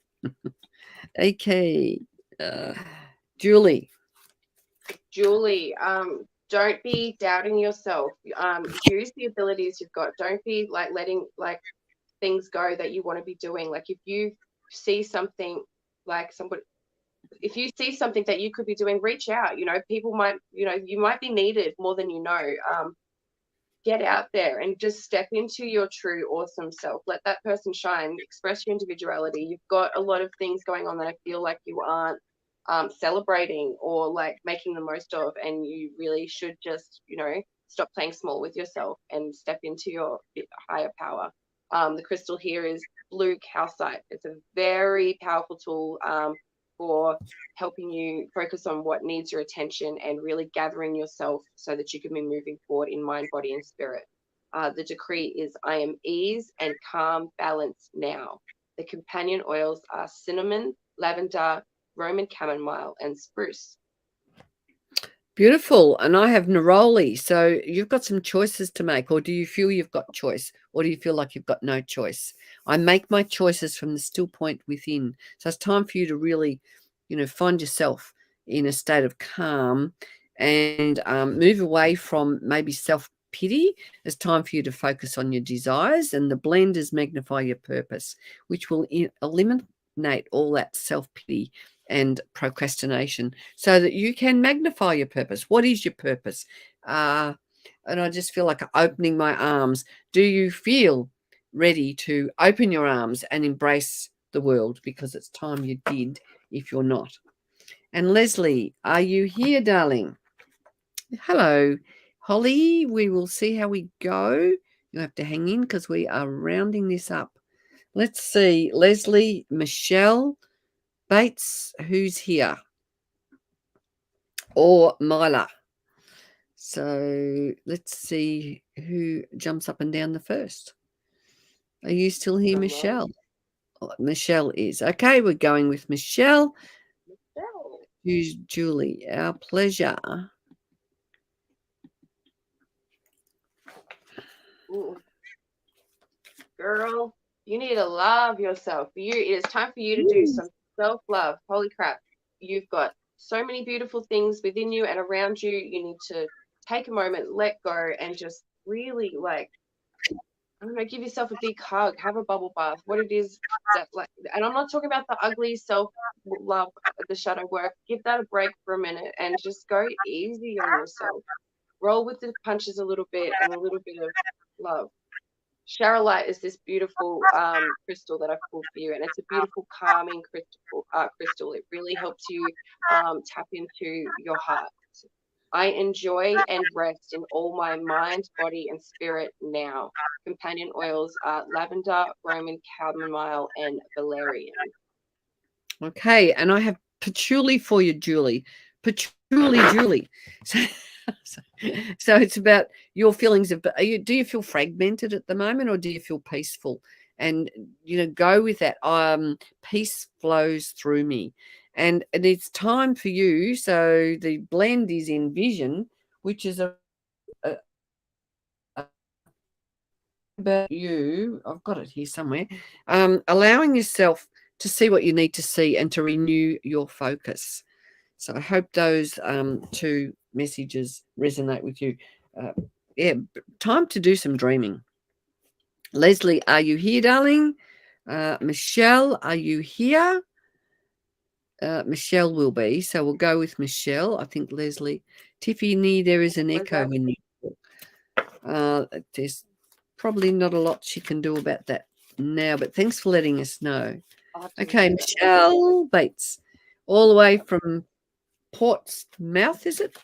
Okay. Julie, don't be doubting yourself. Use the abilities you've got. Don't be letting things go that you want to be doing. Like if you see something if you see something that you could be doing, reach out. People might, you might be needed more than you know. Get out there and just step into your true awesome self. Let that person shine. Express your individuality. You've got a lot of things going on that I feel like you aren't celebrating or making the most of, and you really should just stop playing small with yourself and step into your higher power. The crystal here is blue calcite. It's a very powerful tool for helping you focus on what needs your attention and really gathering yourself so that you can be moving forward in mind, body, and spirit. The decree is, I am ease and calm balance now. The companion oils are cinnamon, lavender, Roman chamomile, and spruce. Beautiful. And I have neroli. So you've got some choices to make, or do you feel you've got choice, or do you feel like you've got no choice? I make my choices from the still point within. So it's time for you to really, find yourself in a state of calm and move away from maybe self-pity. It's time for you to focus on your desires, and the blend is Magnify Your Purpose, which will eliminate all that self-pity and procrastination so that you can magnify your purpose. What is your purpose? And I just feel like opening my arms. Do you feel ready to open your arms and embrace the world? Because it's time you did if you're not. And Leslie, are you here, darling? Hello, Holly. We will see how we go. You have to hang in because we are rounding this up. Let's see. Leslie, Michelle, Bates, who's here? Or Myla. So let's see who jumps up and down the first. Are you still here, Michelle? Oh, Michelle is. Okay, we're going with Michelle. Who's Julie? Our pleasure. Ooh, girl, you need to love yourself. It is time for you to do some self-love. Holy crap. You've got so many beautiful things within you and around you. You need to take a moment, let go, and just really, like, I don't know, give yourself a big hug, have a bubble bath, what it is that, like, and I'm not talking about the ugly self-love, the shadow work. Give that a break for a minute and just go easy on yourself. Roll with the punches a little bit and a little bit of love. Charolite is this beautiful crystal that I've pulled for you, and it's a beautiful calming crystal. It really helps you tap into your heart. I enjoy and rest in all my mind, body, and spirit now. Companion oils are lavender, Roman chamomile, and valerian. Okay, and I have patchouli for you, Julie. Patchouli, Julie. So it's about your feelings of. Do you feel fragmented at the moment, or do you feel peaceful? And go with that. Peace flows through me, and it's time for you. So the blend is in vision, which is about you. I've got it here somewhere. Allowing yourself to see what you need to see and to renew your focus. So I hope those two messages resonate with you. Yeah, time to do some dreaming. Leslie, are you here, darling? Michelle, are you here? Michelle will be, so we'll go with Michelle. I think Leslie. Tiffany, there is an echo when you there's probably not a lot she can do about that now, but thanks for letting us know. Okay, Michelle Bates, all the way from Portsmouth, is it?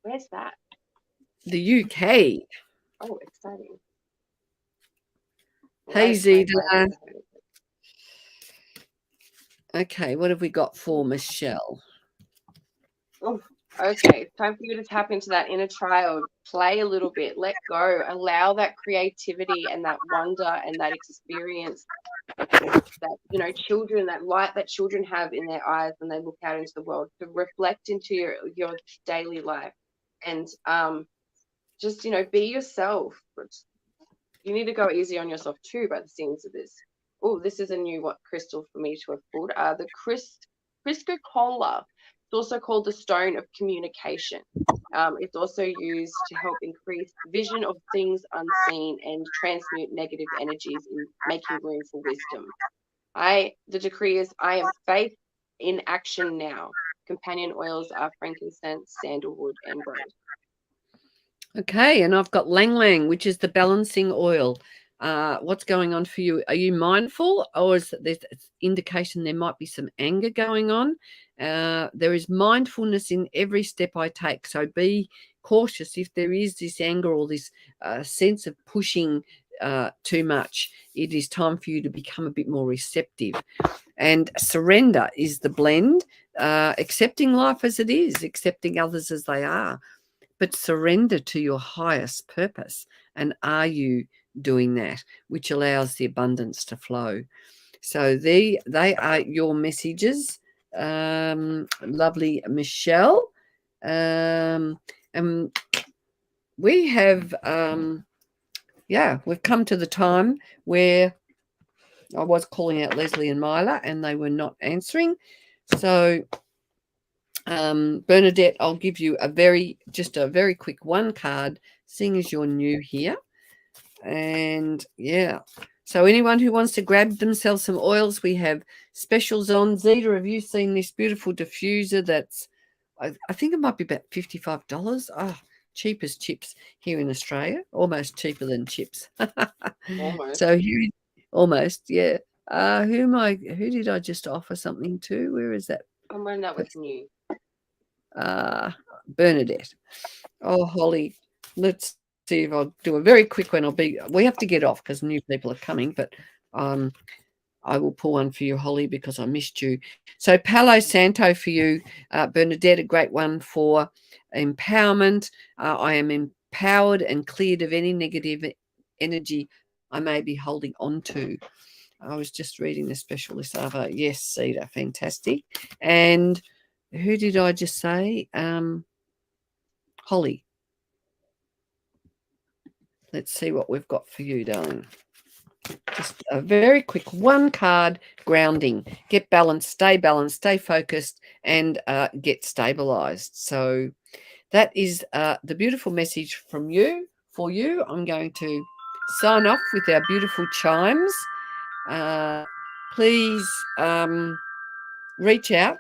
Where's that? The UK. Oh, exciting. Hey, Zita. Okay, what have we got for Michelle? Oh, okay, time for you to tap into that inner child. Play a little bit, let go, allow that creativity and that wonder and that experience that children, that light that children have in their eyes when they look out into the world, to reflect into your daily life. And just be yourself. You need to go easy on yourself too by the scenes of this. Oh, this is a new crystal for me to have pulled. The Chrysocolla. It's also called the stone of communication. It's also used to help increase vision of things unseen and transmute negative energies in making room for wisdom. The decree is, I am faith in action now. Companion oils are frankincense, sandalwood, and rose. Okay, and I've got Lang Lang, which is the balancing oil. What's going on for you? Are you mindful, or is there indication there might be some anger going on? There is mindfulness in every step I take, so be cautious if there is this anger or this sense of pushing too much. It is time for you to become a bit more receptive. And surrender is the blend, accepting life as it is, accepting others as they are, but surrender to your highest purpose. And are you doing that, which allows the abundance to flow? So they are your messages, lovely Michelle. And we have, we've come to the time where I was calling out Leslie and Myla, and they were not answering. So Bernadette, I'll give you a very quick one card, seeing as you're new here. And so anyone who wants to grab themselves some oils, we have specials on. Zita, have you seen this beautiful diffuser that's, I think it might be about $55? Oh, cheap as chips here in Australia, almost cheaper than chips. Almost. So here, almost, yeah. Who did I just offer something to? Where is that? When that was new. Bernadette. Oh, Holly, let's see if I'll do a very quick one. We have to get off because new people are coming, but I will pull one for you, Holly, because I missed you. So Palo Santo for you, Bernadette, a great one for empowerment. I am empowered and cleared of any negative energy I may be holding on to. I was just reading the special list of yes, Cedar, fantastic. And who did I just say? Holly. Let's see what we've got for you, darling. Just a very quick one card grounding. Get balanced, stay focused, and get stabilized. So that is the beautiful message from you for you. I'm going to sign off with our beautiful chimes. Please reach out,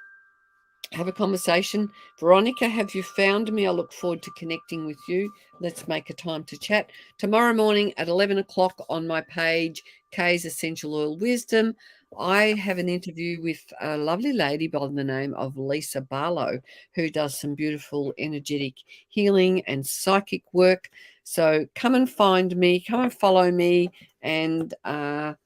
have a conversation. Veronica, have you found me? I look forward to connecting with you. Let's make a time to chat. Tomorrow morning at 11 o'clock on my page, Kay's Essential Oil Wisdom, I have an interview with a lovely lady by the name of Lisa Barlow, who does some beautiful energetic healing and psychic work. So come and find me, come and follow me, and come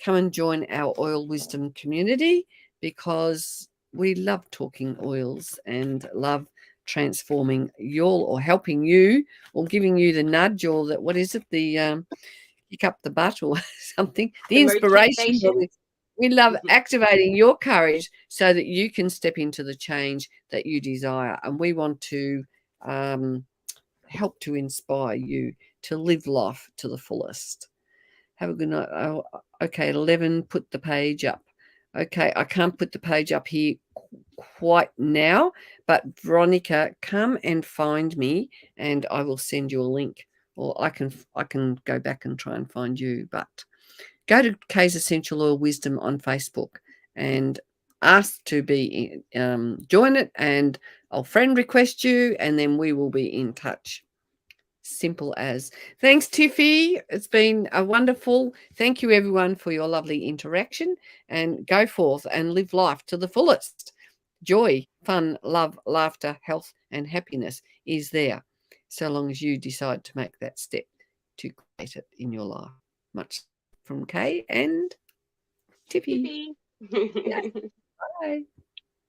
and join our Oil Wisdom community, because we love talking oils and love transforming your, or helping you, or giving you the nudge, or that, what is it, the kick up the butt or something, the inspiration. We love activating your courage so that you can step into the change that you desire. And we want to help to inspire you to live life to the fullest. Have a good night. Oh, okay, 11, put the page up. Okay, I can't put the page up here quite now, but Veronica, come and find me and I will send you a link, or I can go back and try and find you. But go to Kay's Essential Oil Wisdom on Facebook and ask to be join it, and I'll friend request you, and then we will be in touch. Simple as. Thanks, Tiffie. It's been a wonderful. Thank you, everyone, for your lovely interaction, and go forth and live life to the fullest. Joy, fun, love, laughter, health, and happiness is there, so long as you decide to make that step to create it in your life. Much from Kay and Tiffie. Tiffie. Yes. Bye.